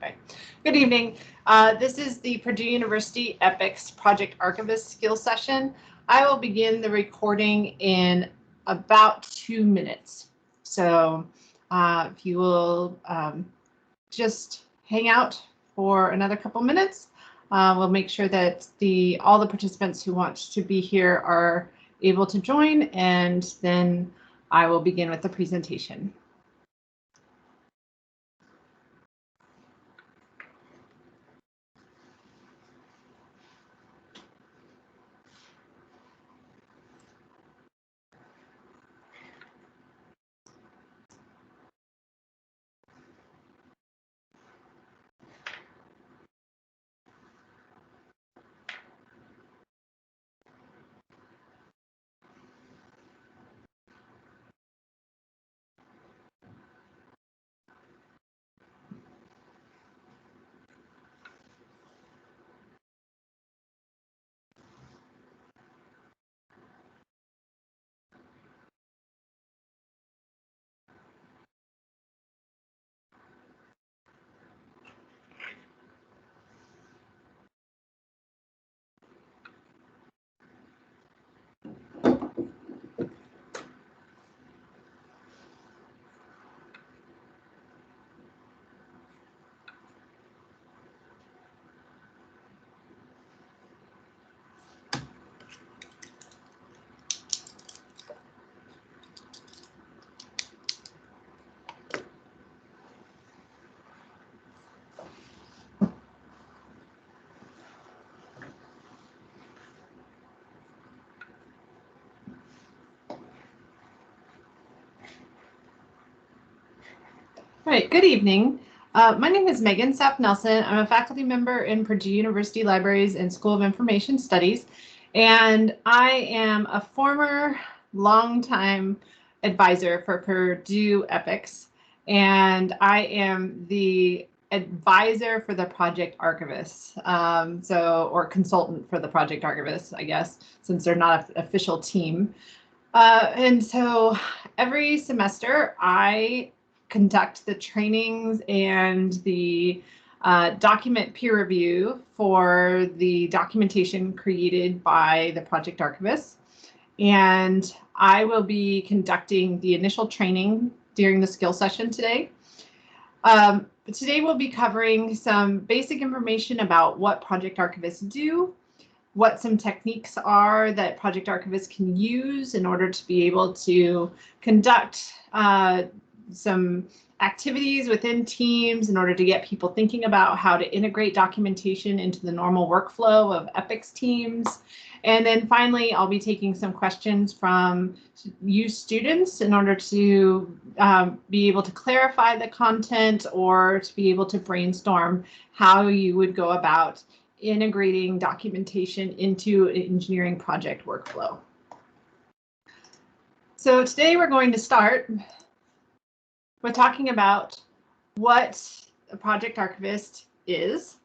Okay. Good evening. This is the Purdue University EPICS Project Archivist Skills Session. I will begin the recording in about 2 minutes. So if you will just hang out for another couple minutes, we'll make sure that all the participants who want to be here are able to join, and then I will begin with the presentation. All right, good evening. My name is Megan Sapp-Nelson. I'm a faculty member in Purdue University Libraries and School of Information Studies, and I am a former longtime advisor for Purdue EPICS, and I am the advisor for the Project Archivist, or consultant for the Project Archivist, I guess, since they're not an official team. And so every semester I conduct the trainings and the document peer review for the documentation created by the Project Archivist. And I will be conducting the initial training during the skill session today. Today we'll be covering some basic information about what Project Archivists do, what some techniques are that Project Archivists can use in order to be able to conduct some activities within teams in order to get people thinking about how to integrate documentation into the normal workflow of EPICS teams. And then finally, I'll be taking some questions from you students in order to be able to clarify the content or to be able to brainstorm how you would go about integrating documentation into an engineering project workflow. So today we're going to start with talking about what a project archivist is.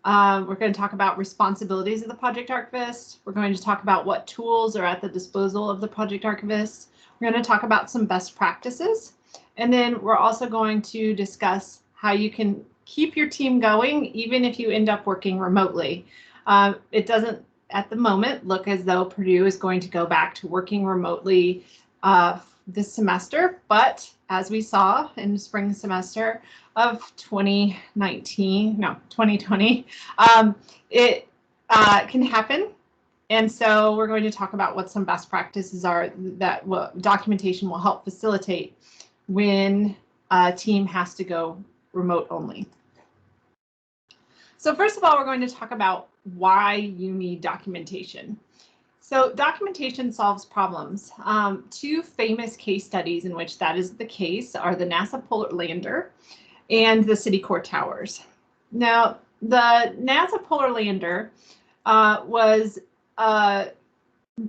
We're going to talk about responsibilities of the project archivist. We're going to talk about what tools are at the disposal of the project archivist. We're going to talk about some best practices. And then we're also going to discuss how you can keep your team going even if you end up working remotely. It doesn't at the moment look as though Purdue is going to go back to working remotely this semester, but as we saw in the spring semester of 2020, it can happen. And so we're going to talk about what some best practices are that documentation will help facilitate when a team has to go remote only. So first of all, we're going to talk about why you need documentation. So documentation solves problems. Two famous case studies in which that is the case are the NASA Polar Lander and the City Core Towers. Now, the NASA Polar Lander was a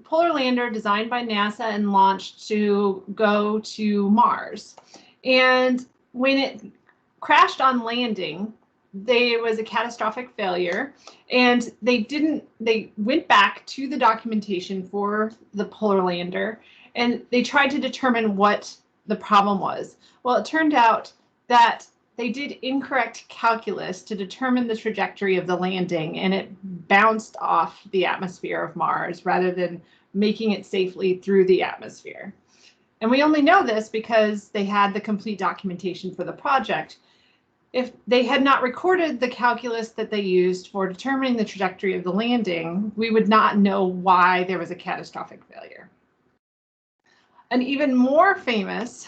polar lander designed by NASA and launched to go to Mars. And when it crashed on landing, there was a catastrophic failure, and they went back to the documentation for the polar lander, and they tried to determine what the problem was. Well, it turned out that they did incorrect calculus to determine the trajectory of the landing, and it bounced off the atmosphere of Mars rather than making it safely through the atmosphere. And we only know this because they had the complete documentation for the project. If they had not recorded the calculus that they used for determining the trajectory of the landing, we would not know why there was a catastrophic failure. An even more famous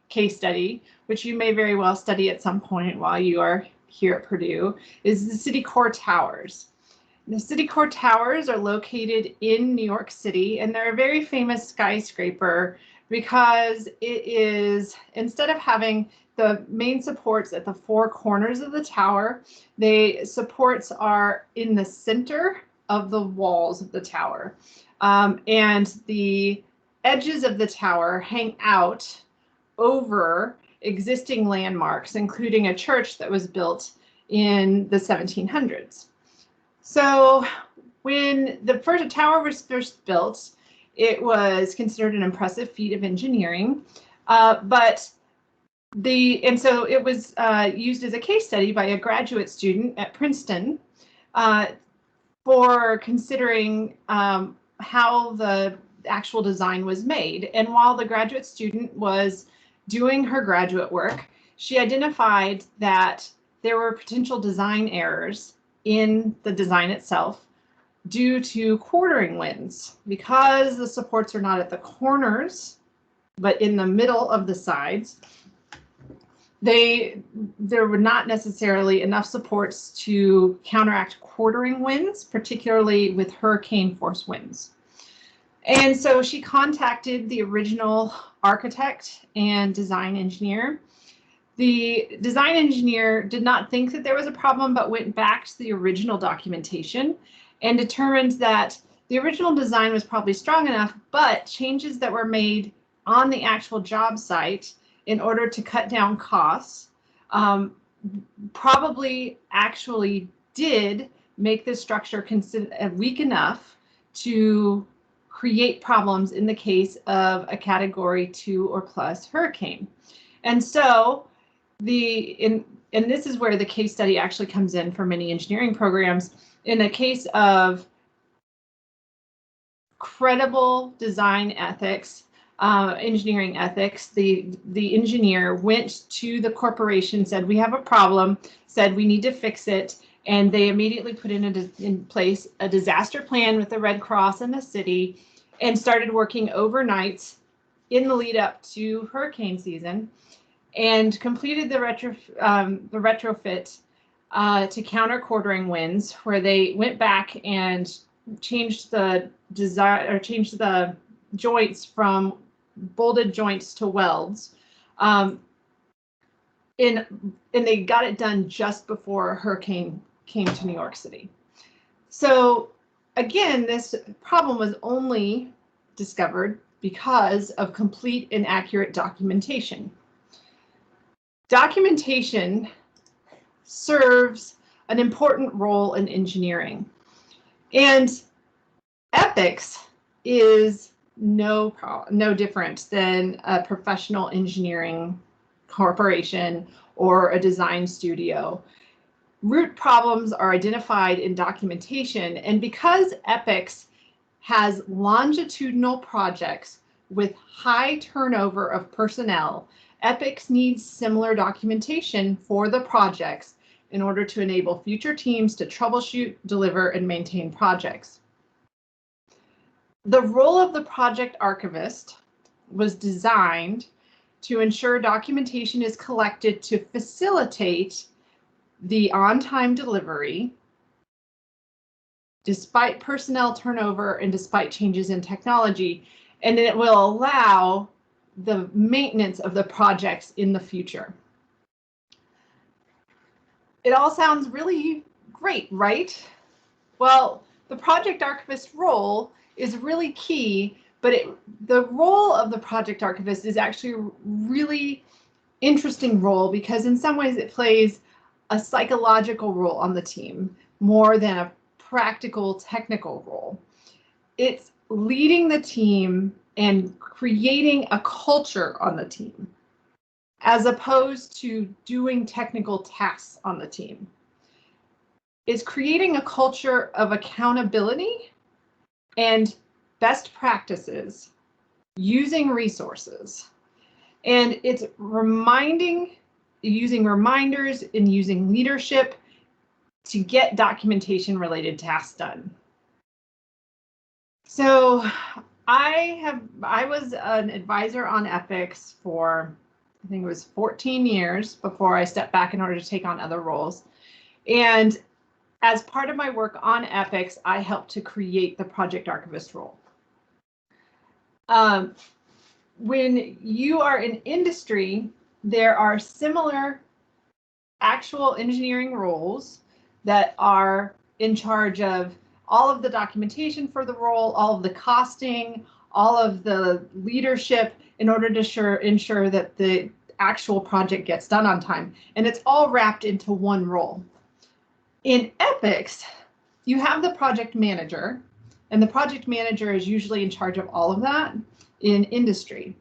case study, which you may very well study at some point while you are here at Purdue, is the City Core Towers. The City Core Towers are located in New York City, and they're a very famous skyscraper because it is, instead of having the main supports at the four corners of the tower, the supports are in the center of the walls of the tower. And the edges of the tower hang out over existing landmarks, including a church that was built in the 1700s. So when the first tower was first built, it was considered an impressive feat of engineering, and so it was used as a case study by a graduate student at Princeton for considering how the actual design was made. And while the graduate student was doing her graduate work, she identified that there were potential design errors in the design itself due to quartering winds. Because the supports are not at the corners, but in the middle of the sides, there were not necessarily enough supports to counteract quartering winds, particularly with hurricane force winds. And so she contacted the original architect and design engineer. The design engineer did not think that there was a problem, but went back to the original documentation and determined that the original design was probably strong enough, but changes that were made on the actual job site in order to cut down costs probably actually did make the structure weak enough to create problems in the case of a Category 2 or plus hurricane. And so and this is where the case study actually comes in for many engineering programs. In a case of credible design ethics, engineering ethics, the engineer went to the corporation, said, we have a problem, said we need to fix it, and they immediately put in place a disaster plan with the Red Cross and the city, and started working overnight in the lead up to hurricane season, and completed the retrofit to counter quartering winds, where they went back and changed the joints from bolted joints to welds, and they got it done just before a hurricane came to New York City. So again, this problem was only discovered because of complete and accurate documentation. Documentation serves an important role in engineering, and EPICS is no different than a professional engineering corporation or a design studio. Root problems are identified in documentation, and because EPICS has longitudinal projects with high turnover of personnel, EPICS needs similar documentation for the projects in order to enable future teams to troubleshoot, deliver, and maintain projects. The role of the project archivist was designed to ensure documentation is collected to facilitate the on-time delivery, despite personnel turnover and despite changes in technology, and it will allow the maintenance of the projects in the future. It all sounds really great, right? Well, the project archivist role is really key, but the role of the project archivist is actually a really interesting role because in some ways it plays a psychological role on the team more than a practical technical role. It's leading the team and creating a culture on the team. as opposed to doing technical tasks on the team, is creating a culture of accountability and best practices, using resources. And it's using reminders and using leadership to get documentation related tasks done. So I was an advisor on EPICS for, I think it was 14 years before I stepped back in order to take on other roles. And as part of my work on EPICS, I helped to create the project archivist role. When you are in industry, there are similar actual engineering roles that are in charge of all of the documentation for the role, all of the costing, all of the leadership in order to ensure that the actual project gets done on time. And it's all wrapped into one role. In EPICS, you have the project manager, and the project manager is usually in charge of all of that in industry.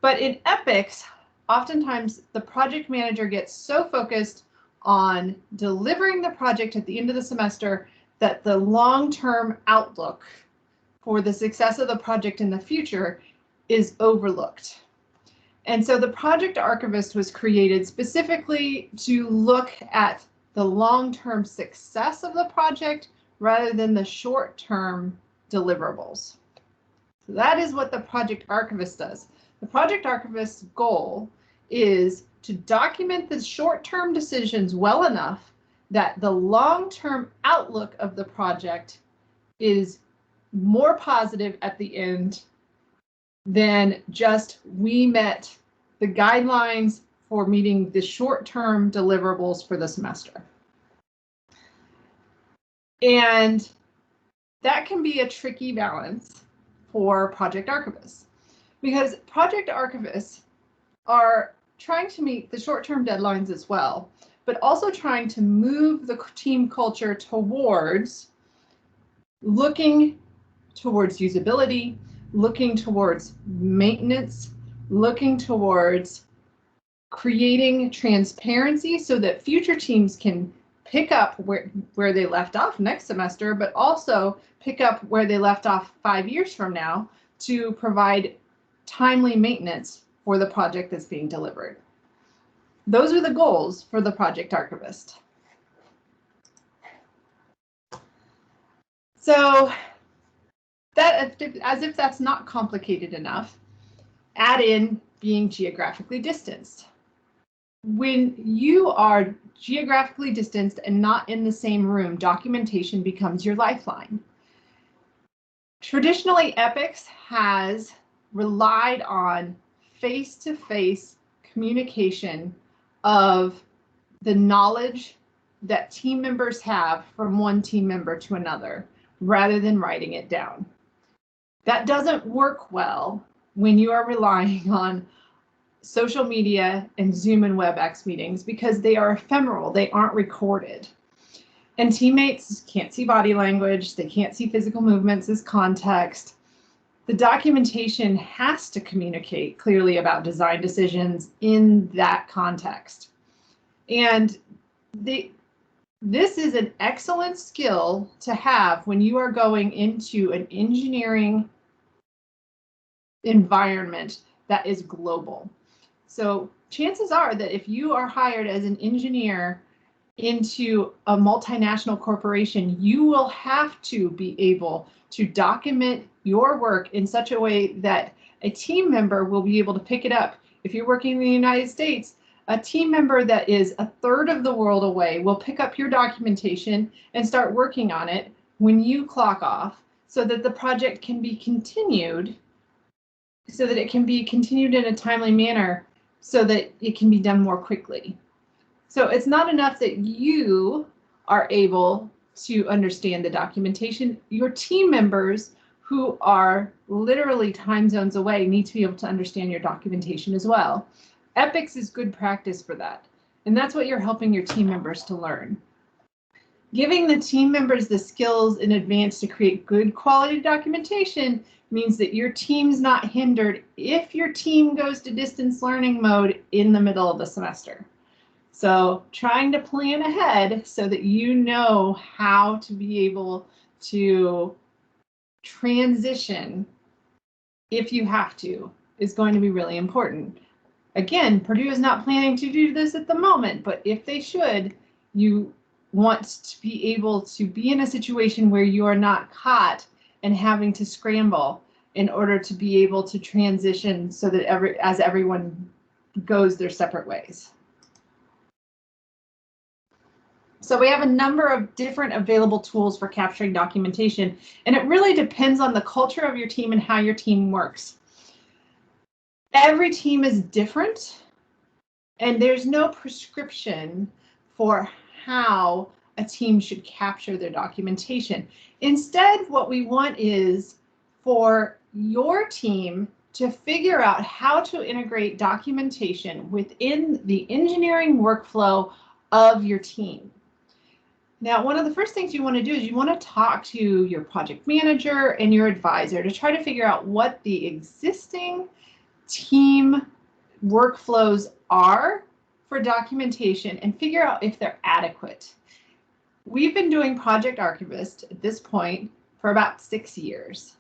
But in EPICS, oftentimes the project manager gets so focused on delivering the project at the end of the semester that the long-term outlook for the success of the project in the future is overlooked. And so the project archivist was created specifically to look at the long-term success of the project rather than the short-term deliverables. So that is what the project archivist does. The project archivist's goal is to document the short-term decisions well enough that the long-term outlook of the project is more positive at the end than just we met the guidelines for meeting the short-term deliverables for the semester. And that can be a tricky balance for project archivists, because project archivists are trying to meet the short-term deadlines as well, but also trying to move the team culture towards looking towards usability, looking towards maintenance, looking towards creating transparency so that future teams can pick up where they left off next semester, but also pick up where they left off 5 years from now to provide timely maintenance for the project that's being delivered. Those are the goals for the project archivist. So that, as if that's not complicated enough, add in being geographically distanced. When you are geographically distanced and not in the same room, documentation becomes your lifeline. Traditionally, EPICS has relied on face-to-face communication of the knowledge that team members have from one team member to another, rather than writing it down. That doesn't work well when you are relying on social media and Zoom and WebEx meetings, because they are ephemeral, they aren't recorded. And teammates can't see body language, they can't see physical movements as context. The documentation has to communicate clearly about design decisions in that context. And this is an excellent skill to have when you are going into an engineering environment that is global. So chances are that if you are hired as an engineer into a multinational corporation, you will have to be able to document your work in such a way that a team member will be able to pick it up. If you're working in the United States, a team member that is a third of the world away will pick up your documentation and start working on it when you clock off, so that the project can be continued, so that it can be continued in a timely manner, so that it can be done more quickly. So it's not enough that you are able to understand the documentation. Your team members who are literally time zones away need to be able to understand your documentation as well. EPICS is good practice for that. And that's what you're helping your team members to learn. Giving the team members the skills in advance to create good quality documentation means that your team's not hindered if your team goes to distance learning mode in the middle of the semester. So trying to plan ahead so that you know how to be able to transition if you have to is going to be really important. Again, Purdue is not planning to do this at the moment, but if they should, you want to be able to be in a situation where you are not caught and having to scramble in order to be able to transition so that as everyone goes their separate ways. So we have a number of different available tools for capturing documentation, and it really depends on the culture of your team and how your team works. Every team is different, and there's no prescription for how a team should capture their documentation. Instead, what we want is for your team to figure out how to integrate documentation within the engineering workflow of your team. Now, one of the first things you want to do is you want to talk to your project manager and your advisor to try to figure out what the existing team workflows are for documentation and figure out if they're adequate. We've been doing Project Archivist at this point for about 6 years.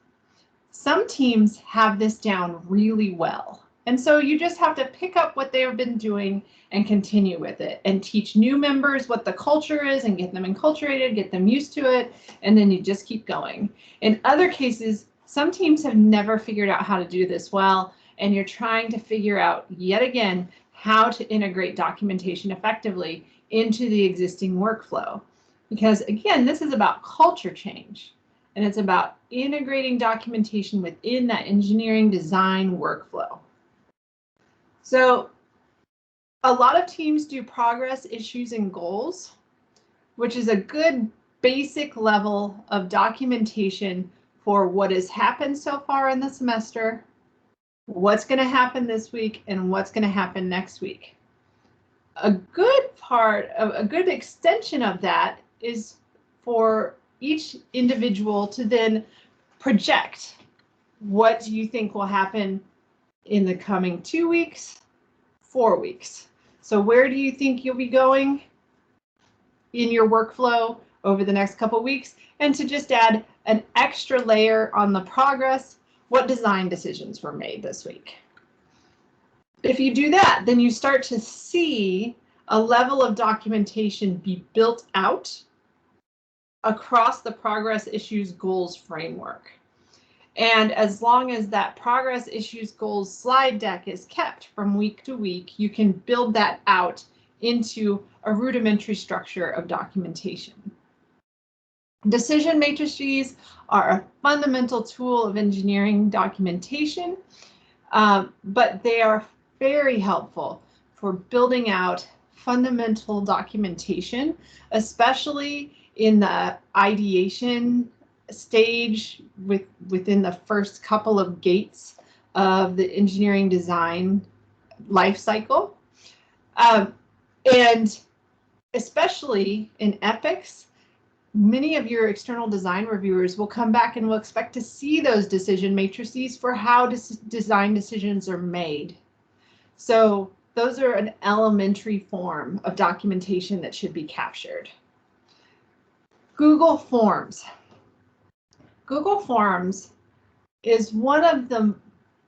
Some teams have this down really well. And so you just have to pick up what they've been doing and continue with it and teach new members what the culture is and get them enculturated, get them used to it, and then you just keep going. In other cases, some teams have never figured out how to do this well, and you're trying to figure out yet again how to integrate documentation effectively into the existing workflow. Because again, this is about culture change, and it's about integrating documentation within that engineering design workflow. So a lot of teams do progress, issues, and goals, which is a good basic level of documentation for what has happened so far in the semester, what's going to happen this week, and what's going to happen next week. A good part of a good extension of that is for each individual to then project what do you think will happen in the coming 2 weeks, 4 weeks. So where do you think you'll be going in your workflow over the next couple weeks? And to just add an extra layer on the progress, what design decisions were made this week? If you do that, then you start to see a level of documentation be built out across the progress, issues, goals framework. And as long as that progress, issues, goals slide deck is kept from week to week, you can build that out into a rudimentary structure of documentation. Decision matrices are a fundamental tool of engineering documentation, but they are very helpful for building out fundamental documentation, especially in the ideation stage within the first couple of gates of the engineering design life cycle. And especially in EPICS, many of your external design reviewers will come back and will expect to see those decision matrices for how design decisions are made. So those are an elementary form of documentation that should be captured. Google Forms. Google Forms is one of the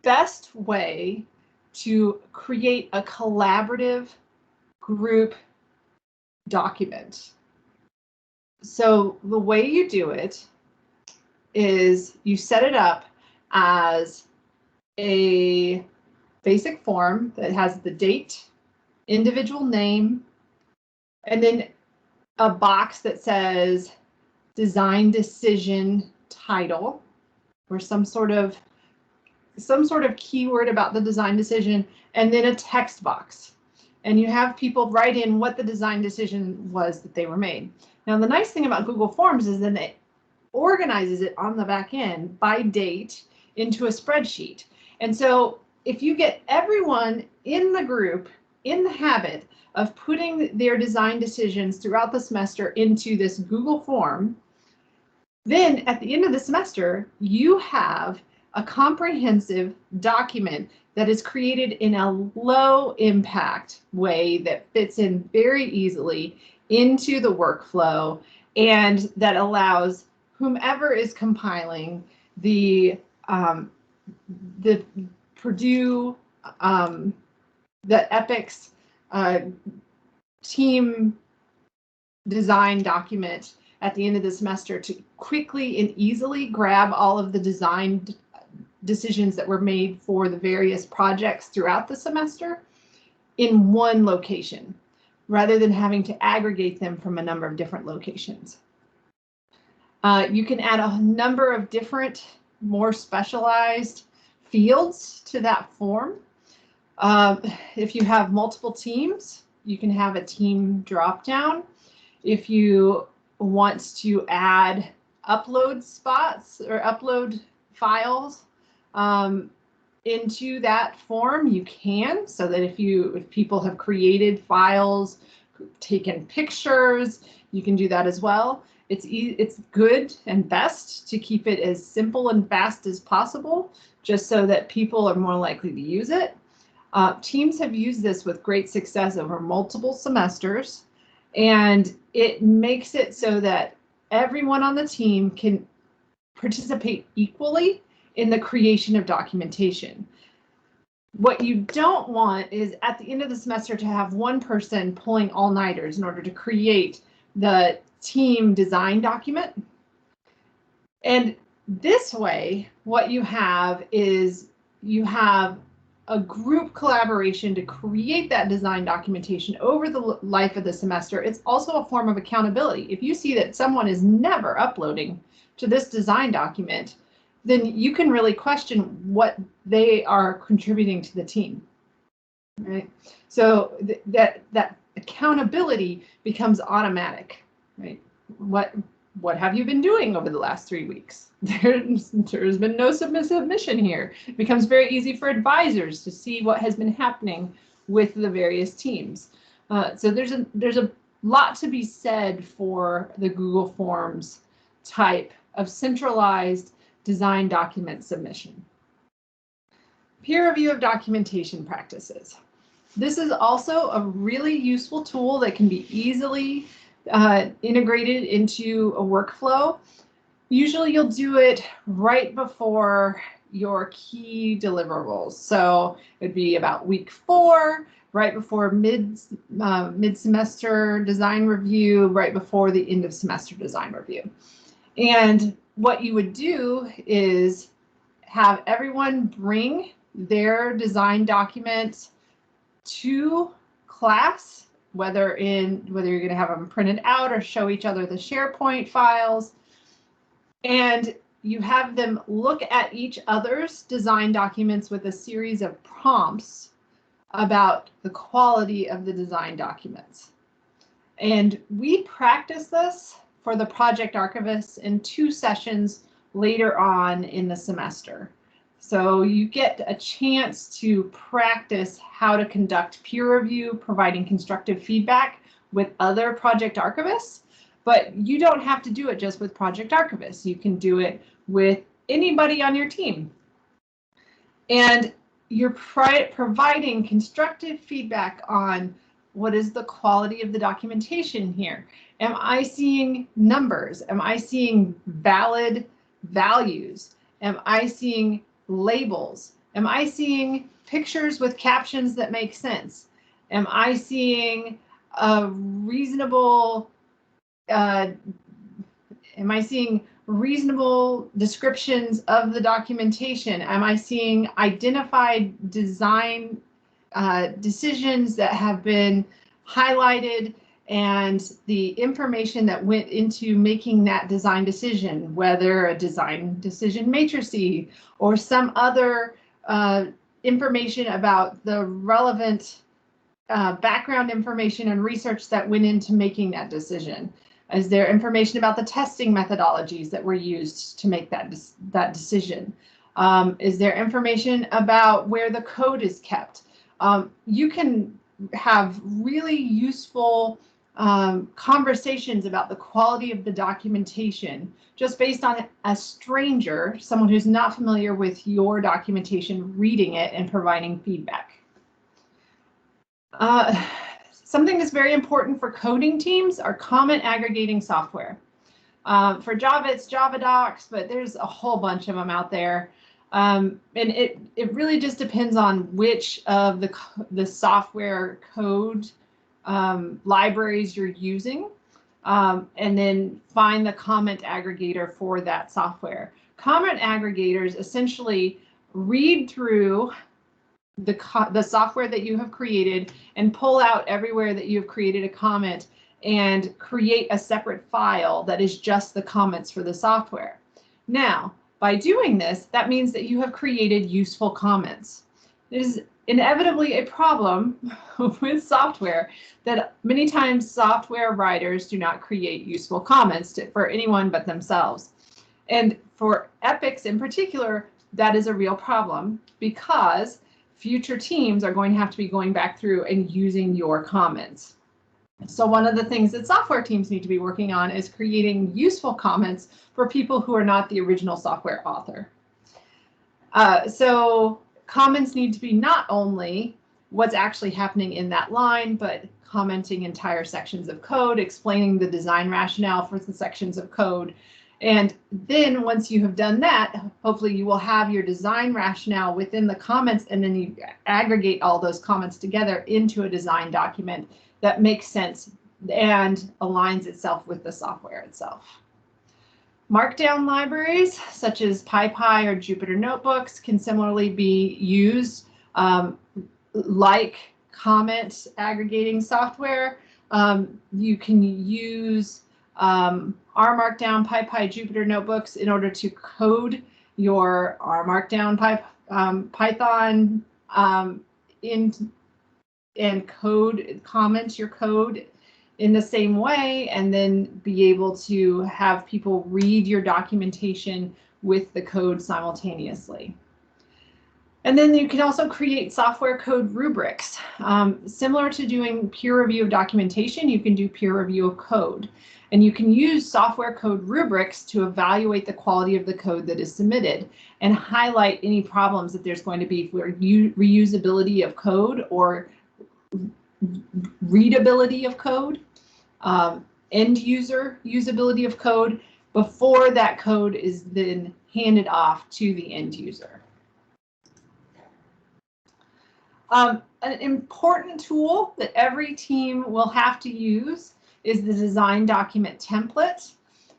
best way to create a collaborative group document. So the way you do it is you set it up as a basic form that has the date, individual name, and then a box that says design decision title or some sort of keyword about the design decision, and then a text box. And you have people write in what the design decision was that they were made. Now, the nice thing about Google Forms is that it organizes it on the back end by date into a spreadsheet. And so if you get everyone in the group in the habit of putting their design decisions throughout the semester into this Google form, then at the end of the semester, you have a comprehensive document that is created in a low impact way that fits in very easily into the workflow and that allows whomever is compiling the Purdue, the EPICS team design document at the end of the semester to quickly and easily grab all of the design decisions that were made for the various projects throughout the semester in one location, rather than having to aggregate them from a number of different locations. You can add a number of different, more specialized fields to that form. If you have multiple teams, you can have a team dropdown. If you want to add upload spots or upload files into that form, you can, so that if people have created files, taken pictures, you can do that as well. It's good and best to keep it as simple and fast as possible, just so that people are more likely to use it. Teams have used this with great success over multiple semesters, and it makes it so that everyone on the team can participate equally in the creation of documentation. What you don't want is at the end of the semester to have one person pulling all-nighters in order to create the team design document. And this way, what you have is you have a group collaboration to create that design documentation over the life of the semester. It's also a form of accountability. If you see that someone is never uploading to this design document, then you can really question what they are contributing to the team, right? So that accountability becomes automatic, right? What have you been doing over the last 3 weeks? There's been no submission here. It becomes very easy for advisors to see what has been happening with the various teams. So there's a lot to be said for the Google Forms type of centralized design document submission. Peer review of documentation practices. This is also a really useful tool that can be easily integrated into a workflow. Usually you'll do it right before your key deliverables. So it'd be about week 4, right before mid-semester design review, right before the end of semester design review. And what you would do is have everyone bring their design documents to class, whether you're going to have them printed out or show each other the SharePoint files, and you have them look at each other's design documents with a series of prompts about the quality of the design documents. And we practice this for the project archivists in 2 sessions later on in the semester. So you get a chance to practice how to conduct peer review, providing constructive feedback with other project archivists, but you don't have to do it just with project archivists. You can do it with anybody on your team. And you're providing constructive feedback on what is the quality of the documentation here. Am I seeing numbers? Am I seeing valid values? Am I seeing labels? Am I seeing pictures with captions that make sense? Am I seeing reasonable descriptions of the documentation? Am I seeing identified design decisions that have been highlighted and the information that went into making that design decision, whether a design decision matrix or some other information about the relevant background information and research that went into making that decision? Is there information about the testing methodologies that were used to make that decision? Is there information about where the code is kept? You can have really useful conversations about the quality of the documentation just based on a stranger, someone who's not familiar with your documentation, reading it and providing feedback. Something that's very important for coding teams are comment aggregating software. For Java, it's JavaDocs, but there's a whole bunch of them out there. And it really just depends on which of the software code libraries you're using, and then find the comment aggregator for that software. Comment aggregators essentially read through the software that you have created and pull out everywhere that you've created a comment and create a separate file that is just the comments for the software. Now, by doing this, that means that you have created useful comments. It is inevitably a problem with software that many times software writers do not create useful comments for anyone but themselves. And for EPICS in particular, that is a real problem because future teams are going to have to be going back through and using your comments. So one of the things that software teams need to be working on is creating useful comments for people who are not the original software author. So comments need to be not only what's actually happening in that line, but commenting entire sections of code, explaining the design rationale for the sections of code. And then once you have done that, hopefully you will have your design rationale within the comments, and then you aggregate all those comments together into a design document that makes sense and aligns itself with the software itself. Markdown libraries such as PyPy or Jupyter Notebooks can similarly be used like comment aggregating software. You can use R Markdown, PyPy, Jupyter Notebooks in order to code your R Markdown Python and comment your code in the same way, and then be able to have people read your documentation with the code simultaneously. And then you can also create software code rubrics. Similar to doing peer review of documentation, you can do peer review of code. And you can use software code rubrics to evaluate the quality of the code that is submitted and highlight any problems that there's going to be for reusability of code or readability of code, end user usability of code before that code is then handed off to the end user. An important tool that every team will have to use is the design document template.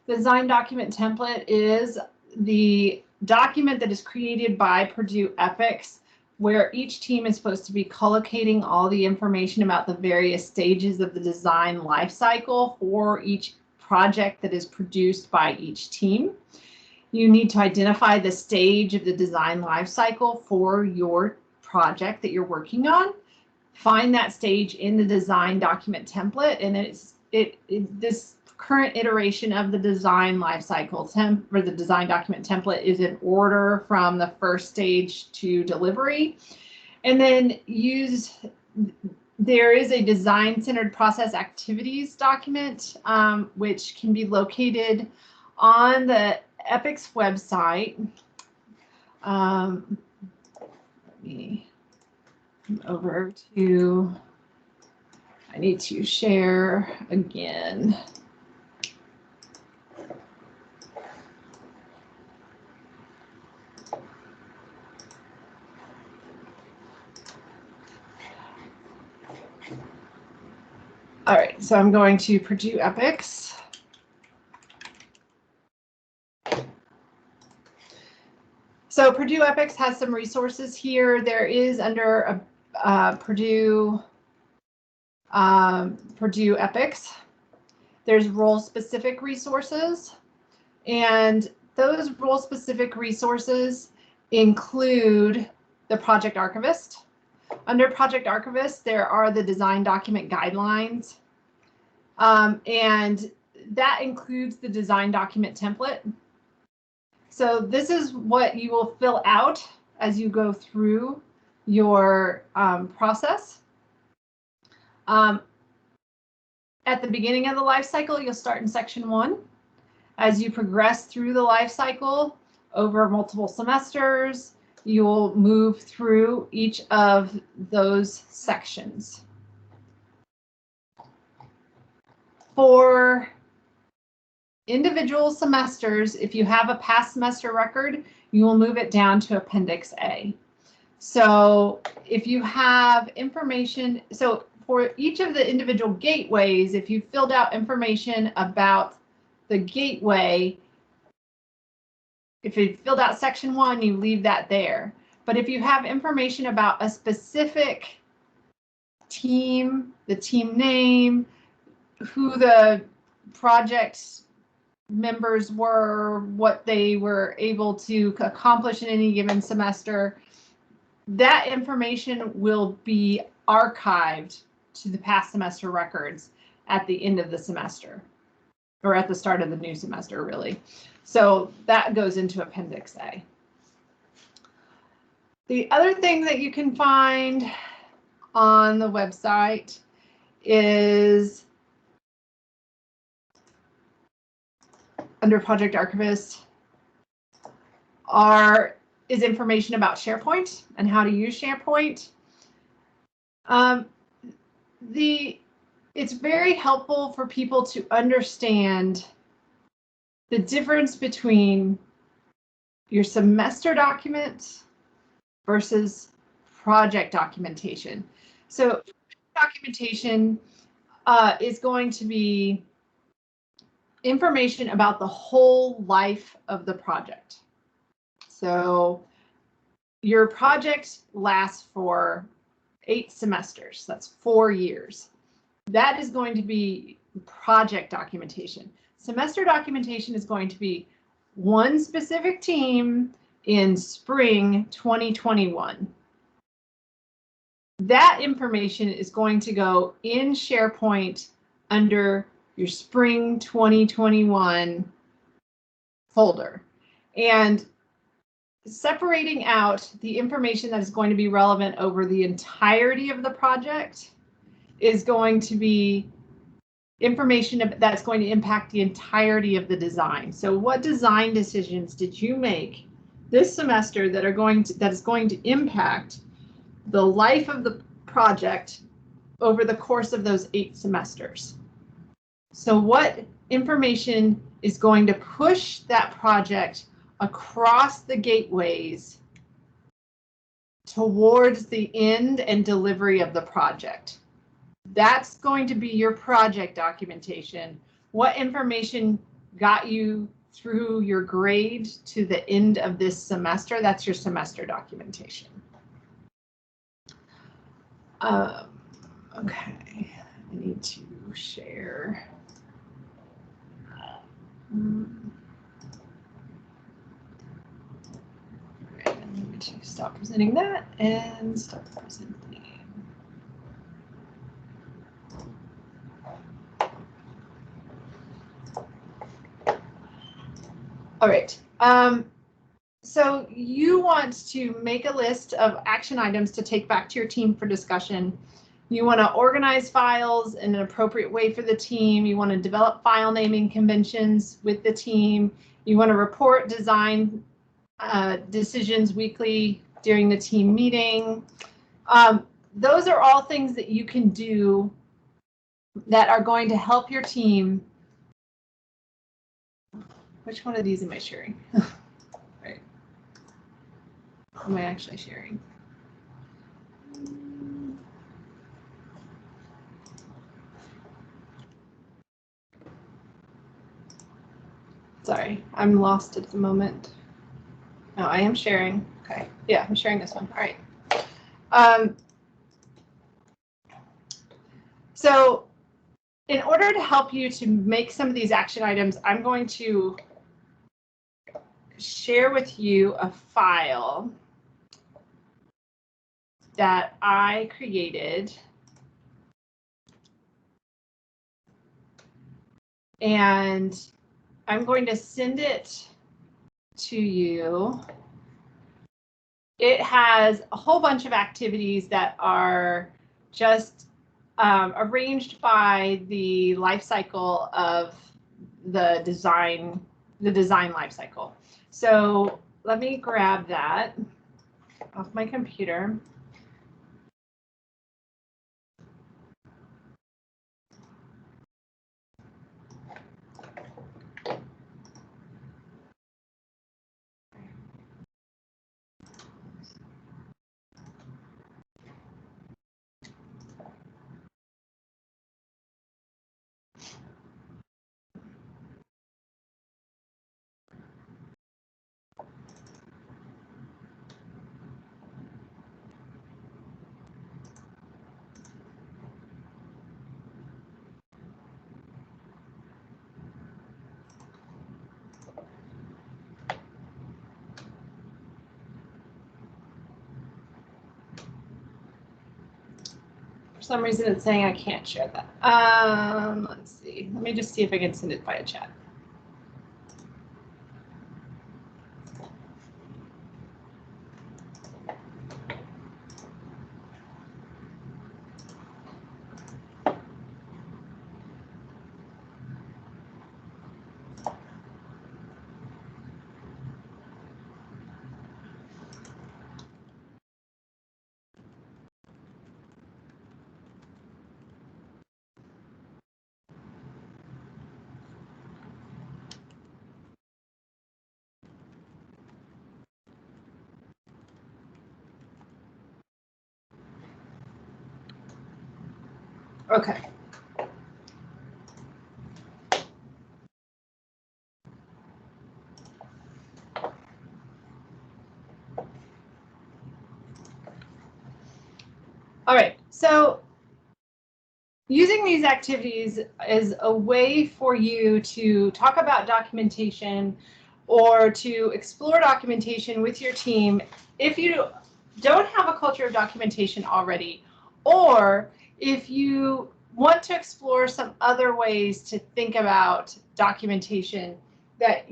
The design document template is the document that is created by Purdue EPICS, where each team is supposed to be collocating all the information about the various stages of the design lifecycle for each project that is produced by each team. You need to identify the stage of the design lifecycle for your project that you're working on. Find that stage in the design document template, and this current iteration of the design lifecycle or the design document template is in order from the first stage to delivery. And then there is a design-centered process activities document, which can be located on the EPICS website. Let me come over to, I need to share again. All right, so I'm going to Purdue EPICS. So Purdue EPICS has some resources here. There is under Purdue EPICS, there's role-specific resources, and those role-specific resources include the Project Archivist. Under Project Archivist, there are the design document guidelines, and that includes the design document template. So this is what you will fill out as you go through your process. at the beginning of the life cycle, you'll start in section 1. As you progress through the life cycle over multiple semesters, you'll move through each of those sections. For individual semesters, if you have a past semester record, you will move it down to Appendix A. So if you have information, so for each of the individual gateways, if you filled out information about the gateway, if you filled out section 1, you leave that there. But if you have information about a specific team, the team name, who the project members were, what they were able to accomplish in any given semester, that information will be archived to the past semester records at the end of the semester, or at the start of the new semester, really. So that goes into Appendix A. The other thing that you can find on the website is under Project Archivist is information about SharePoint and how to use SharePoint. It's very helpful for people to understand the difference between your semester document versus project documentation. So documentation is going to be information about the whole life of the project. So your project lasts for 8 semesters. That's 4 years. That is going to be project documentation. Semester documentation is going to be one specific team in spring 2021. That information is going to go in SharePoint under your spring 2021 folder. And separating out the information that is going to be relevant over the entirety of the project is going to be information that's going to impact the entirety of the design. So what design decisions did you make this semester that is going to impact the life of the project over the course of those 8 semesters? So what information is going to push that project across the gateways towards the end and delivery of the project? That's going to be your project documentation. What information got you through your grade to the end of this semester? That's your semester documentation. Okay, I need to share. Right, I'm going to stop presenting that and start presenting. All right. So you want to make a list of action items to take back to your team for discussion. You want to organize files in an appropriate way for the team. You want to develop file naming conventions with the team. You want to report design decisions weekly during the team meeting. Those are all things that you can do that are going to help your team. Which one of these am I sharing? Right. Am I actually sharing? Sorry, I'm lost at the moment. No, I am sharing. Okay, yeah, I'm sharing this one. All right. So in order to help you to make some of these action items, I'm going to share with you a file that I created. And I'm going to send it to you. It has a whole bunch of activities that are just arranged by the life cycle of the design life cycle. So let me grab that off my computer. For some reason, it's saying I can't share that. Let's see. Let me just see if I can send it via chat. Okay. All right, so using these activities is a way for you to talk about documentation or to explore documentation with your team if you don't have a culture of documentation already, or if you want to explore some other ways to think about documentation that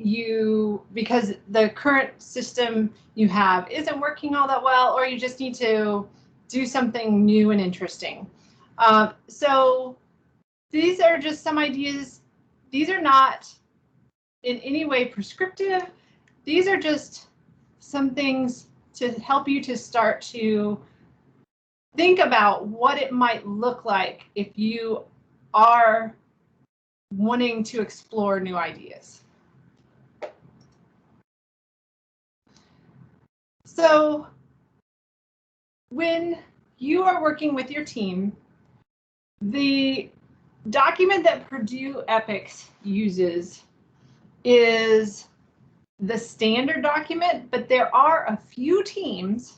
because the current system you have isn't working all that well, or you just need to do something new and interesting. So these are just some ideas. These are not in any way prescriptive. These are just some things to help you to start to think about what it might look like if you are wanting to explore new ideas. So when you are working with your team, the document that Purdue EPICS uses is the standard document, but there are a few teams,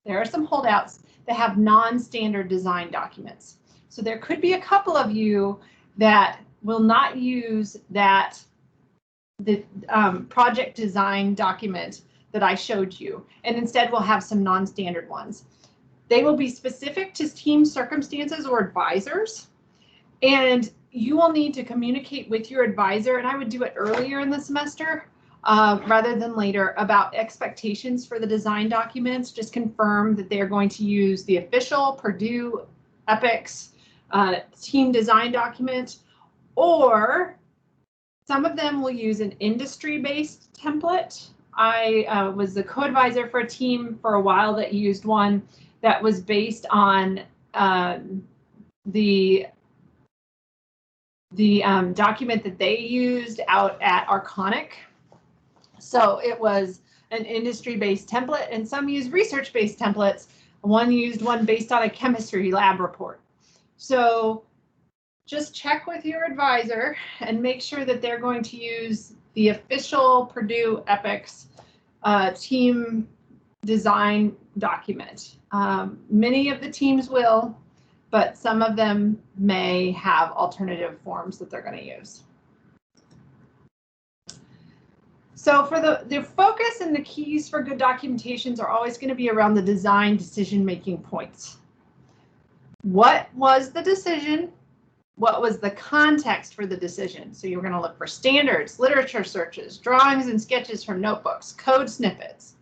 there are some holdouts that have non-standard design documents. So there could be a couple of you that will not use the project design document that I showed you, and instead we'll have some non-standard ones. They will be specific to team circumstances or advisors, and you will need to communicate with your advisor, and I would do it earlier in the semester rather than later, about expectations for the design documents. Just confirm that they're going to use the official Purdue EPICS team design document, or some of them will use an industry-based template. I was the co-advisor for a team for a while that used one that was based on the document that they used out at Archonic. So it was an industry-based template, and some use research-based templates. One used one based on a chemistry lab report. So just check with your advisor and make sure that they're going to use the official Purdue EPICS team design document. Many of the teams will, but some of them may have alternative forms that they're going to use. So for the focus and the keys for good documentations are always going to be around the design decision-making points. What was the decision? What was the context for the decision? So you're going to look for standards, literature searches, drawings and sketches from notebooks, code snippets,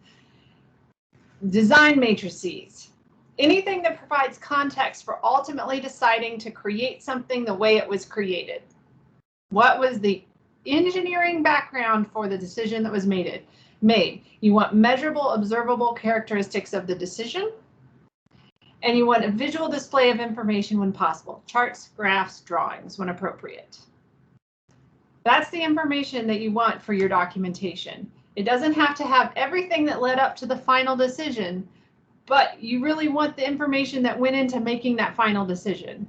design matrices, Anything that provides context for ultimately deciding to create something the way it was created. What was the engineering background for the decision that was made? You want measurable, observable characteristics of the decision, and you want a visual display of information when possible. Charts, graphs, drawings when appropriate. That's the information that you want for your documentation. It doesn't have to have everything that led up to the final decision, but you really want the information that went into making that final decision.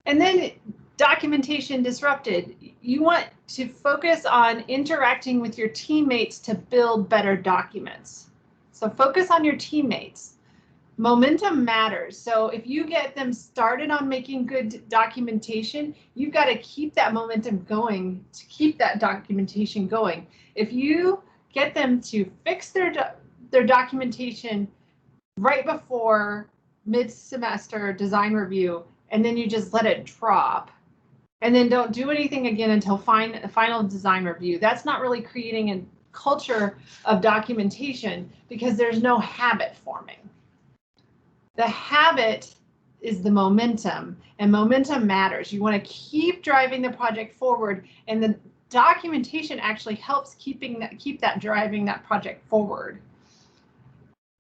And then documentation disrupted. You want to focus on interacting with your teammates to build better documents. So focus on your teammates. Momentum matters. So if you get them started on making good documentation, you've got to keep that momentum going to keep that documentation going. If you get them to fix their documentation right before mid-semester design review, and then you just let it drop, and then don't do anything again until final design review, that's not really creating a culture of documentation because there's no habit forming. The habit is the momentum, and momentum matters. You want to keep driving the project forward, and the documentation actually helps keep that driving that project forward.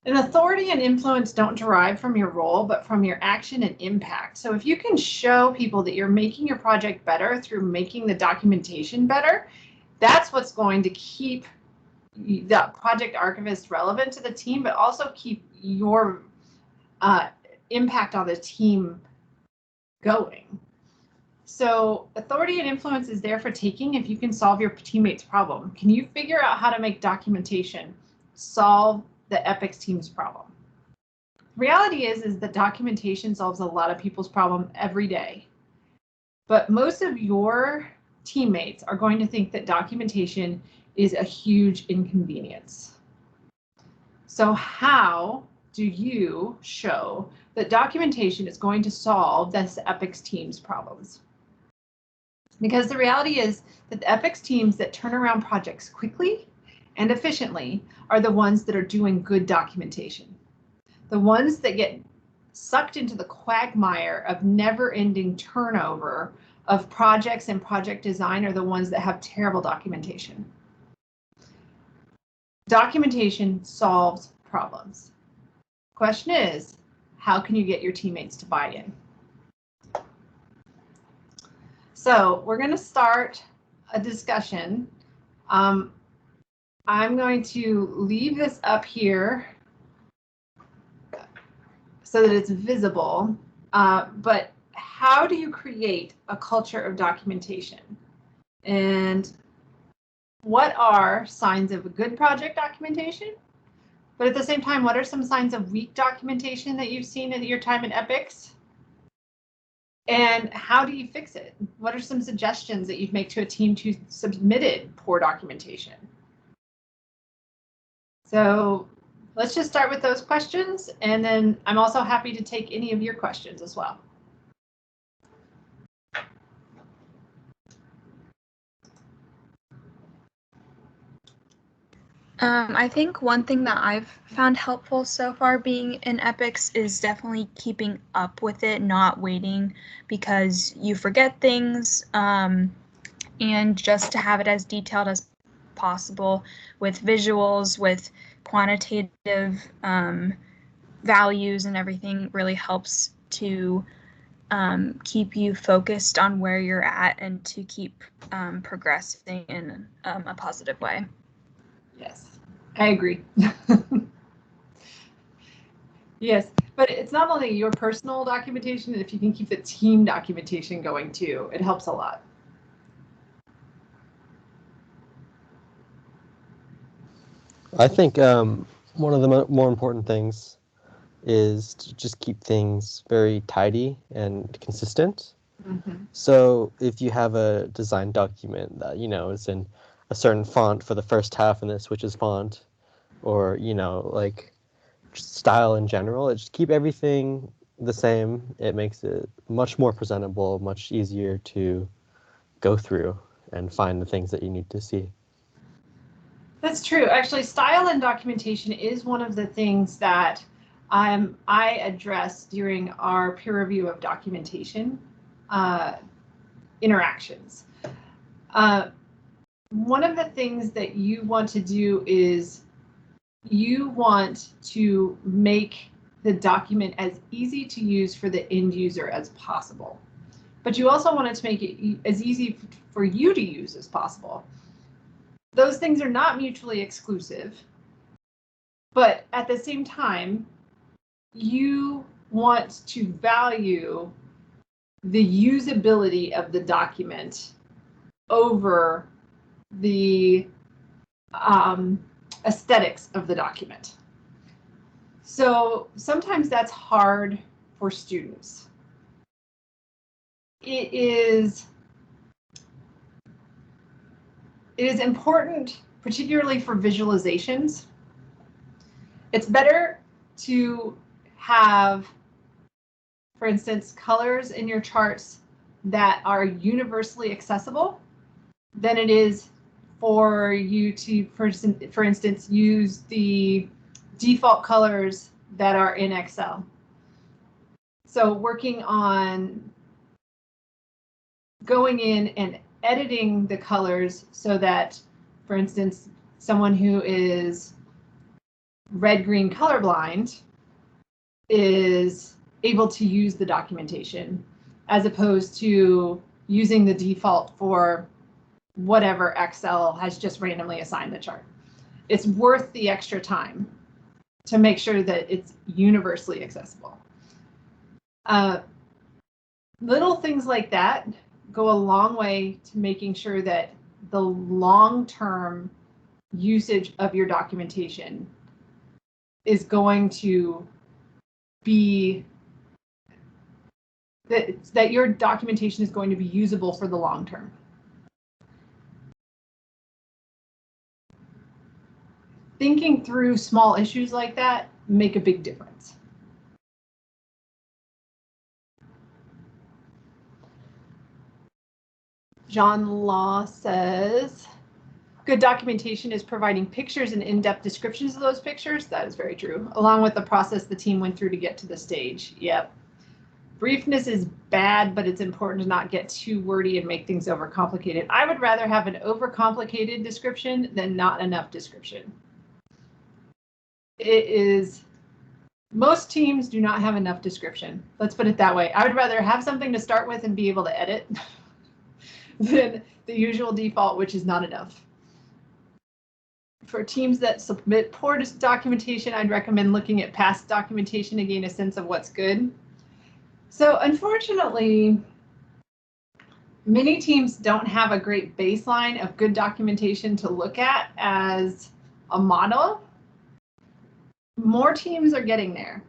And authority and influence don't derive from your role, but from your action and impact. So if you can show people that you're making your project better through making the documentation better, that's what's going to keep the project archivist relevant to the team, but also keep your impact on the team going. So authority and influence is there for taking if you can solve your teammate's problem. Can you figure out how to make documentation solve the EPICS team's problem? Reality is that documentation solves a lot of people's problem every day. But most of your teammates are going to think that documentation is a huge inconvenience. So how do you show that documentation is going to solve this EPICS team's problems? Because the reality is that the EPICS teams that turn around projects quickly and efficiently are the ones that are doing good documentation. The ones that get sucked into the quagmire of never-ending turnover of projects and project design are the ones that have terrible documentation. Documentation solves problems. Question is, how can you get your teammates to buy in? So we're going to start a discussion. I'm going to leave this up here so that it's visible, but how do you create a culture of documentation? And what are signs of a good project documentation? But at the same time, what are some signs of weak documentation that you've seen in your time in EPICS? And how do you fix it? What are some suggestions that you'd make to a team who submitted poor documentation? So let's just start with those questions, and then I'm also happy to take any of your questions as well. I think one thing that I've found helpful so far being in EPICS is definitely keeping up with it, not waiting because you forget things, and just to have it as detailed as possible with visuals, with quantitative values and everything really helps to keep you focused on where you're at and to keep progressing in a positive way. Yes, I agree. Yes, but it's not only your personal documentation, if you can keep the team documentation going too, it helps a lot. I think one of the more important things is to just keep things very tidy and consistent. Mm-hmm. So if you have a design document that, is in a certain font for the first half and then switches font, or, like style in general, it just keep everything the same. It makes it much more presentable, much easier to go through and find the things that you need to see. That's true. Actually, style and documentation is one of the things that I address during our peer review of documentation interactions. One of the things that you want to do is you want to make the document as easy to use for the end user as possible. But you also want it to make it as easy for you to use as possible. Those things are not mutually exclusive, but at the same time, you want to value the usability of the document over the aesthetics of the document. So sometimes that's hard for students. It is important, particularly for visualizations. It's better to have, for instance, colors in your charts that are universally accessible than it is for you to, for instance, use the default colors that are in Excel. So working on going in and editing the colors so that, for instance, someone who is red-green colorblind is able to use the documentation as opposed to using the default for whatever Excel has just randomly assigned the chart. It's worth the extra time to make sure that it's universally accessible. Little things like that go a long way to making sure that the long-term usage of your documentation is going to be that your documentation is going to be usable for the long term. Thinking through small issues like that make a big difference. John Law says, good documentation is providing pictures and in-depth descriptions of those pictures. That is very true, along with the process the team went through to get to the stage. Yep. Briefness is bad, but it's important to not get too wordy and make things overcomplicated. I would rather have an overcomplicated description than not enough description. It is, most teams do not have enough description. Let's put it that way. I would rather have something to start with and be able to edit than the usual default, which is not enough. For teams that submit poor documentation, I'd recommend looking at past documentation to gain a sense of what's good. So unfortunately, many teams don't have a great baseline of good documentation to look at as a model. More teams are getting there,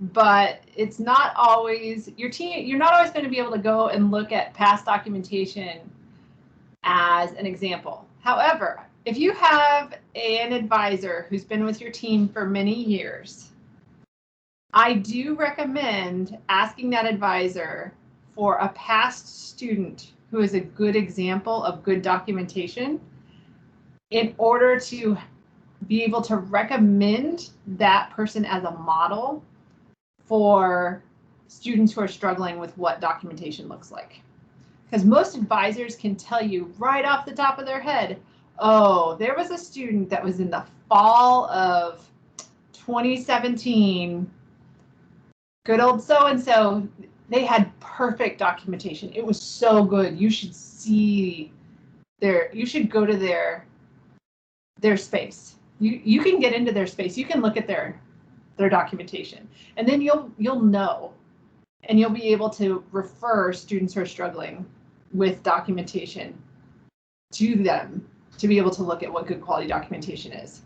but it's not always your team. You're not always going to be able to go and look at past documentation as an example. However, if you have an advisor who's been with your team for many years, I do recommend asking that advisor for a past student who is a good example of good documentation in order to be able to recommend that person as a model for students who are struggling with what documentation looks like. Because most advisors can tell you right off the top of their head, oh, there was a student that was in the fall of 2017, good old so-and-so, they had perfect documentation. It was so good. You should see you should go to their space. You can get into their space. You can look at their documentation, and then you'll know, and you'll be able to refer students who are struggling with documentation to them to be able to look at what good quality documentation is.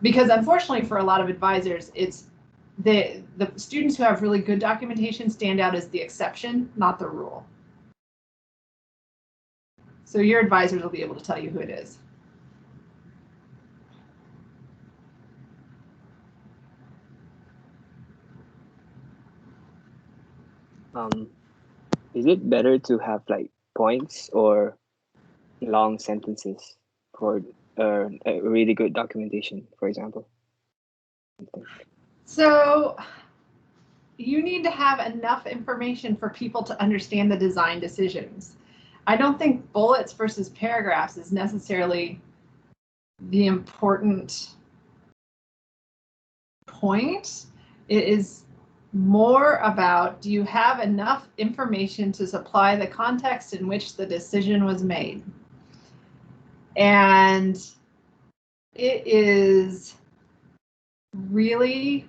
Because unfortunately for a lot of advisors, it's the students who have really good documentation stand out as the exception, not the rule. So your advisors will be able to tell you who it is. Is it better to have like points or long sentences for a really good documentation, for example? So you need to have enough information for people to understand the design decisions. I don't think bullets versus paragraphs is necessarily the important point. It is more about, do you have enough information to supply the context in which the decision was made? And it is really,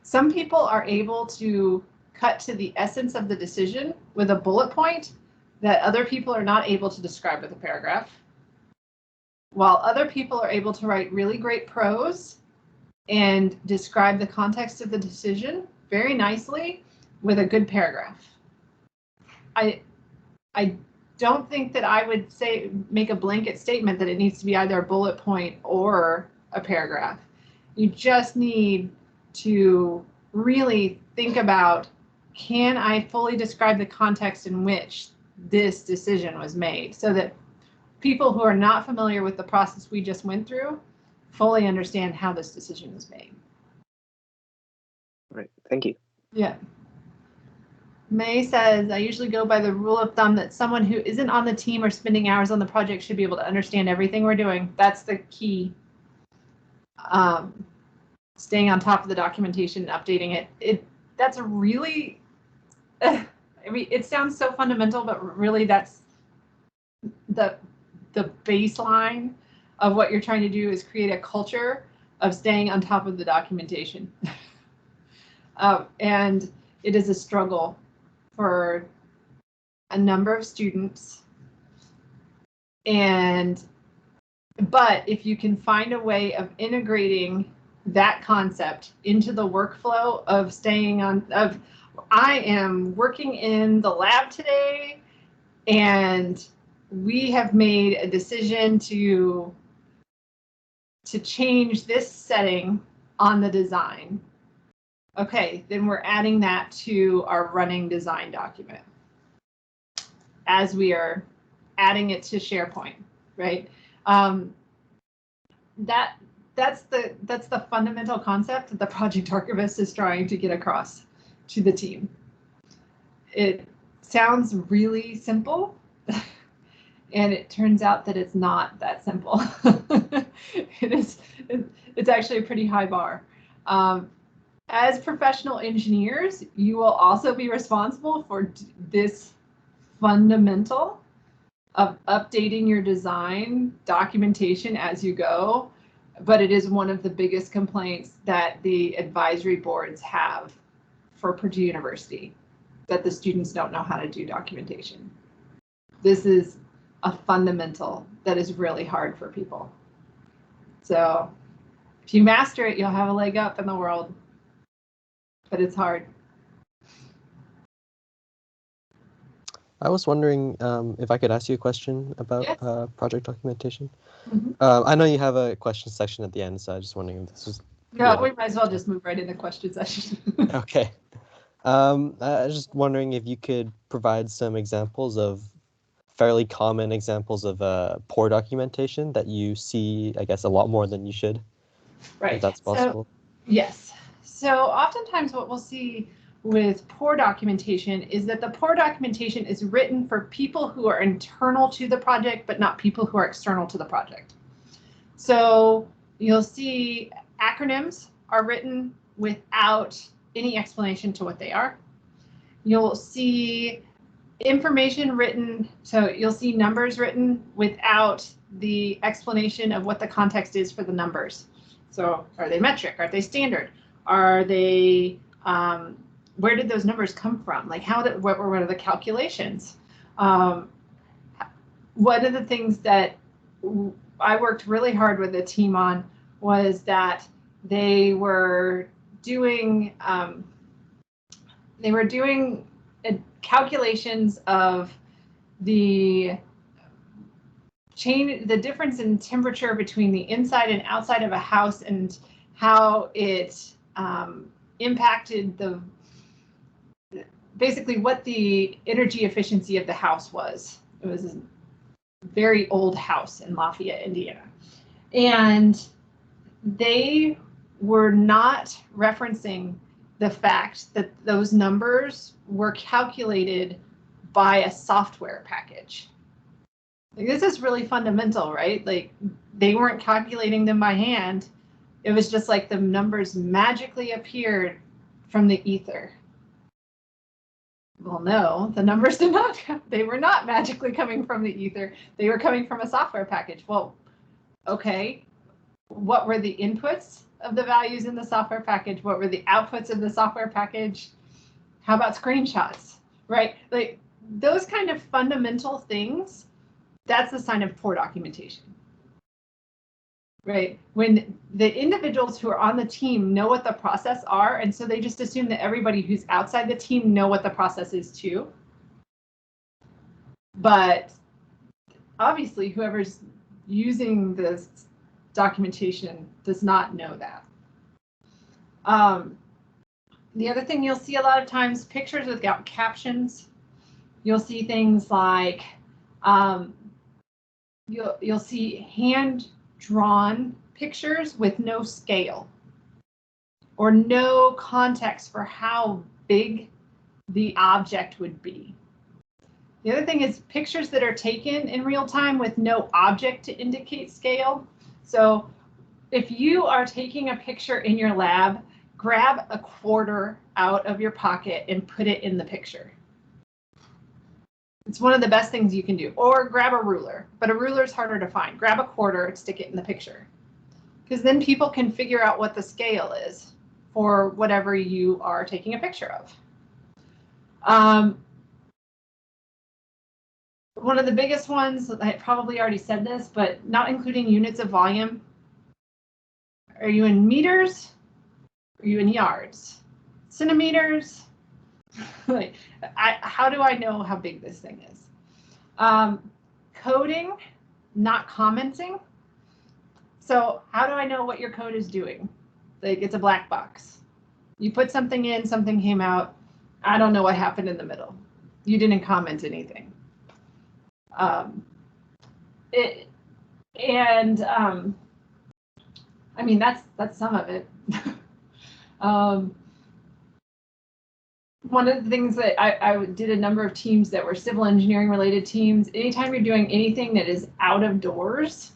some people are able to cut to the essence of the decision with a bullet point that other people are not able to describe with a paragraph, while other people are able to write really great prose and describe the context of the decision very nicely with a good paragraph. I don't think that I would say make a blanket statement that it needs to be either a bullet point or a paragraph. You just need to really think about, can I fully describe the context in which this decision was made, so that people who are not familiar with the process we just went through fully understand how this decision was made. Right, thank you. Yeah. May says, I usually go by the rule of thumb that someone who isn't on the team or spending hours on the project should be able to understand everything we're doing. That's the key. Staying on top of the documentation and updating it. That's a really, I mean, it sounds so fundamental, but really that's the baseline of what you're trying to do, is create a culture of staying on top of the documentation. And it is a struggle for a number of students. But if you can find a way of integrating that concept into the workflow of staying on, I am working in the lab today and we have made a decision to change this setting on the design. Okay, then we're adding that to our running design document as we are adding it to SharePoint, right? That's the fundamental concept that the project archivist is trying to get across to the team. It sounds really simple, and it turns out that it's not that simple. It's actually a pretty high bar. As professional engineers, you will also be responsible for this fundamental of updating your design documentation as you go, but it is one of the biggest complaints that the advisory boards have for Purdue University, that the students don't know how to do documentation. This is a fundamental that is really hard for people. So if you master it, you'll have a leg up in the world, but it's hard. I was wondering if I could ask you a question about Yes. project documentation. Mm-hmm. I know you have a question section at the end, so I was just wondering if this was... No, we might as well just move right into question session. Okay. I was just wondering if you could provide some examples of fairly common examples of poor documentation that you see, I guess, a lot more than you should. Right. If that's possible. So, yes. So oftentimes what we'll see with poor documentation is that the poor documentation is written for people who are internal to the project, but not people who are external to the project. So you'll see acronyms are written without any explanation to what they are. You'll see information written, so you'll see numbers written without the explanation of what the context is for the numbers. So are they metric? Are they standard? Are they, where did those numbers come from? Like what are the calculations? One of the things that I worked really hard with the team on was that they were doing calculations of the difference in temperature between the inside and outside of a house and how it impacted basically what the energy efficiency of the house was. It was very old house in Lafayette, Indiana. And they were not referencing the fact that those numbers were calculated by a software package. Like, this is really fundamental, right? Like, they weren't calculating them by hand. It was just like the numbers magically appeared from the ether. Well, no, the numbers did not. They were not magically coming from the ether. They were coming from a software package. Well, okay, what were the inputs of the values in the software package? What were the outputs of the software package? How about screenshots, right? Like, those kind of fundamental things, that's a sign of poor documentation. Right, when the individuals who are on the team know what the process are, and so they just assume that everybody who's outside the team know what the process is too. But obviously, whoever's using this documentation does not know that. The other thing you'll see a lot of times, pictures without captions. You'll see things like you'll see hand-drawn pictures with no scale or no context for how big the object would be. The other thing is pictures that are taken in real time with no object to indicate scale. So if you are taking a picture in your lab, grab a quarter out of your pocket and put it in the picture. It's one of the best things you can do. Or grab a ruler, but a ruler is harder to find. Grab a quarter and stick it in the picture, because then people can figure out what the scale is for whatever you are taking a picture of. One of the biggest ones, I probably already said this, but not including units of volume. Are you in meters? Are you in yards? Centimeters? Like, how do I know how big this thing is? Coding, not commenting. So how do I know what your code is doing? Like, it's a black box. You put something in, something came out. I don't know what happened in the middle. You didn't comment anything. I mean, that's some of it. One of the things that I did a number of teams that were civil engineering related teams. Anytime you're doing anything that is out of doors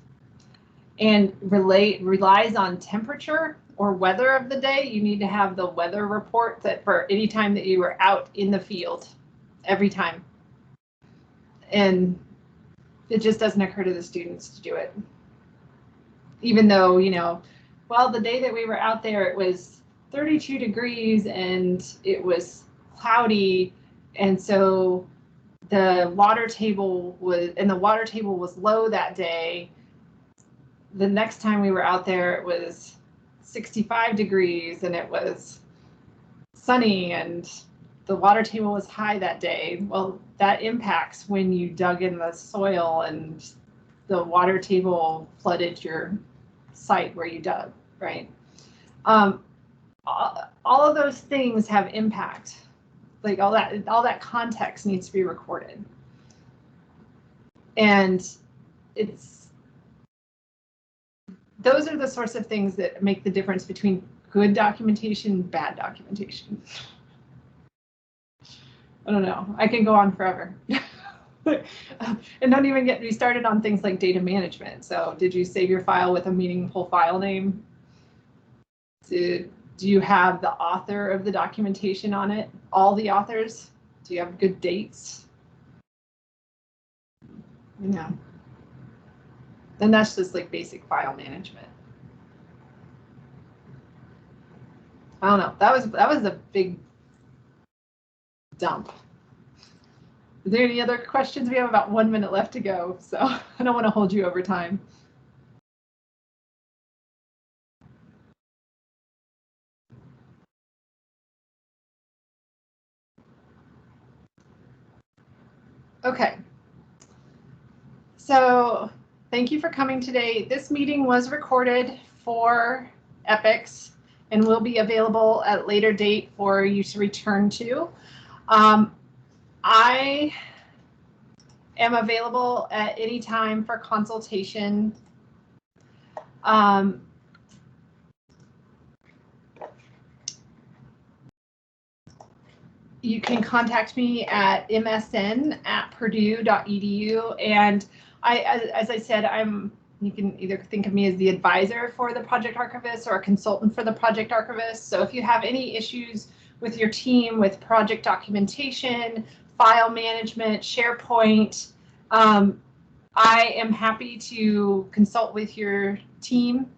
and relies on temperature or weather of the day, you need to have the weather report that for any time that you were out in the field, every time. And it just doesn't occur to the students to do it. Even though, you know, well, the day that we were out there, it was 32 degrees and it was cloudy, and so the water table was low that day. The next time we were out there, it was 65 degrees and it was sunny and the water table was high that day. Well, that impacts when you dug in the soil and the water table flooded your site where you dug, right? All of those things have impact. Like, all that context needs to be recorded. And those are the sorts of things that make the difference between good documentation and bad documentation. I don't know, I can go on forever. And don't even get me started on things like data management. So did you save your file with a meaningful file name? Do you have the author of the documentation on it? All the authors? Do you have good dates? You know. And that's just like basic file management. I don't know. That was a big dump. Is there any other questions? We have about 1 minute left to go, so I don't want to hold you over time. Okay. So thank you for coming today. This meeting was recorded for EPICS and will be available at a later date for you to return to. I am available at any time for consultation. You can contact me at msn@purdue.edu, and as I said, you can either think of me as the advisor for the project archivist or a consultant for the project archivist. So if you have any issues with your team with project documentation, file management, SharePoint, I am happy to consult with your team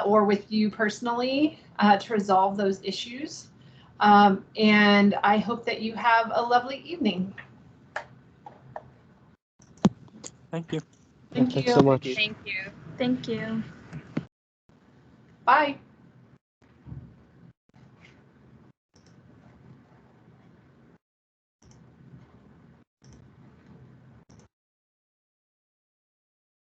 or with you personally to resolve those issues. And I hope that you have a lovely evening. Thank you. Thank Thanks you. so much. Thank you. Thank you. Bye.